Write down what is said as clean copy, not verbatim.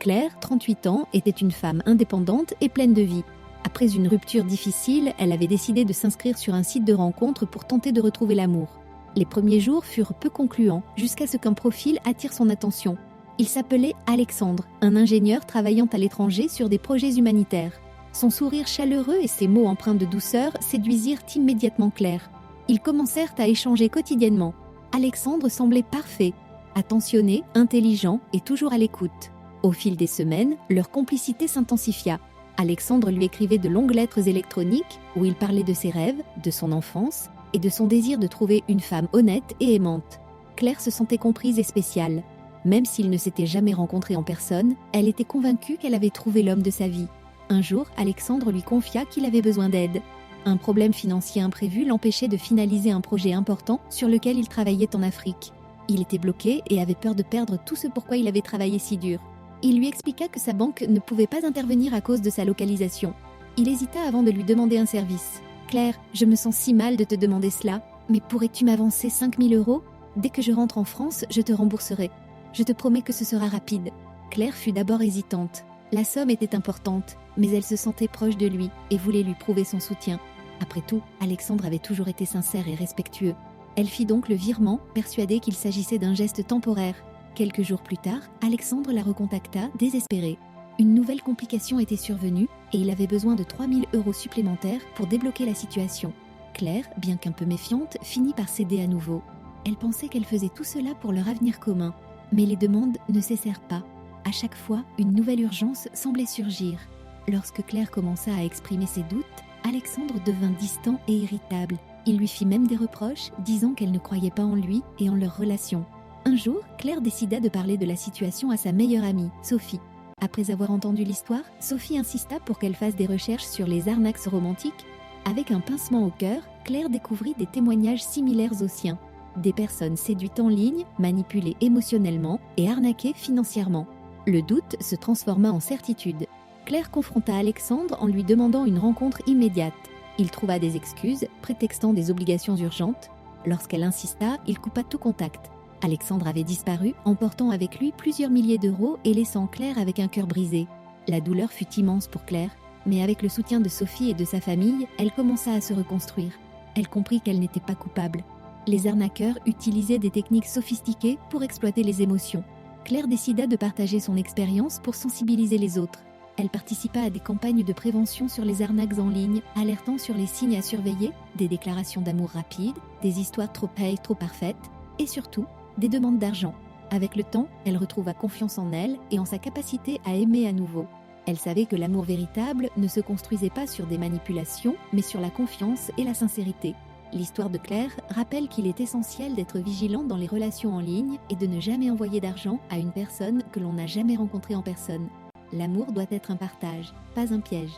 Claire, 38 ans, était une femme indépendante et pleine de vie. Après une rupture difficile, elle avait décidé de s'inscrire sur un site de rencontre pour tenter de retrouver l'amour. Les premiers jours furent peu concluants, jusqu'à ce qu'un profil attire son attention. Il s'appelait Alexandre, un ingénieur travaillant à l'étranger sur des projets humanitaires. Son sourire chaleureux et ses mots empreints de douceur séduisirent immédiatement Claire. Ils commencèrent à échanger quotidiennement. Alexandre semblait parfait, attentionné, intelligent et toujours à l'écoute. Au fil des semaines, leur complicité s'intensifia. Alexandre lui écrivait de longues lettres électroniques où il parlait de ses rêves, de son enfance et de son désir de trouver une femme honnête et aimante. Claire se sentait comprise et spéciale. Même s'ils ne s'étaient jamais rencontrés en personne, elle était convaincue qu'elle avait trouvé l'homme de sa vie. Un jour, Alexandre lui confia qu'il avait besoin d'aide. Un problème financier imprévu l'empêchait de finaliser un projet important sur lequel il travaillait en Afrique. Il était bloqué et avait peur de perdre tout ce pourquoi il avait travaillé si dur. Il lui expliqua que sa banque ne pouvait pas intervenir à cause de sa localisation. Il hésita avant de lui demander un service. « Claire, je me sens si mal de te demander cela, mais pourrais-tu m'avancer 5 000 €? Dès que je rentre en France, je te rembourserai. Je te promets que ce sera rapide. » Claire fut d'abord hésitante. La somme était importante, mais elle se sentait proche de lui et voulait lui prouver son soutien. Après tout, Alexandre avait toujours été sincère et respectueux. Elle fit donc le virement, persuadée qu'il s'agissait d'un geste temporaire. Quelques jours plus tard, Alexandre la recontacta, désespéré. Une nouvelle complication était survenue et il avait besoin de 3 000 € supplémentaires pour débloquer la situation. Claire, bien qu'un peu méfiante, finit par céder à nouveau. Elle pensait qu'elle faisait tout cela pour leur avenir commun. Mais les demandes ne cessèrent pas. À chaque fois, une nouvelle urgence semblait surgir. Lorsque Claire commença à exprimer ses doutes, Alexandre devint distant et irritable. Il lui fit même des reproches, disant qu'elle ne croyait pas en lui et en leur relation. Un jour, Claire décida de parler de la situation à sa meilleure amie, Sophie. Après avoir entendu l'histoire, Sophie insista pour qu'elle fasse des recherches sur les arnaques romantiques. Avec un pincement au cœur, Claire découvrit des témoignages similaires aux siens. Des personnes séduites en ligne, manipulées émotionnellement et arnaquées financièrement. Le doute se transforma en certitude. Claire confronta Alexandre en lui demandant une rencontre immédiate. Il trouva des excuses, prétextant des obligations urgentes. Lorsqu'elle insista, il coupa tout contact. Alexandre avait disparu, emportant avec lui plusieurs milliers d'euros et laissant Claire avec un cœur brisé. La douleur fut immense pour Claire, mais avec le soutien de Sophie et de sa famille, elle commença à se reconstruire. Elle comprit qu'elle n'était pas coupable. Les arnaqueurs utilisaient des techniques sophistiquées pour exploiter les émotions. Claire décida de partager son expérience pour sensibiliser les autres. Elle participa à des campagnes de prévention sur les arnaques en ligne, alertant sur les signes à surveiller, des déclarations d'amour rapides, des histoires trop parfaites, et surtout, des demandes d'argent. Avec le temps, elle retrouva confiance en elle et en sa capacité à aimer à nouveau. Elle savait que l'amour véritable ne se construisait pas sur des manipulations, mais sur la confiance et la sincérité. L'histoire de Claire rappelle qu'il est essentiel d'être vigilant dans les relations en ligne et de ne jamais envoyer d'argent à une personne que l'on n'a jamais rencontrée en personne. L'amour doit être un partage, pas un piège.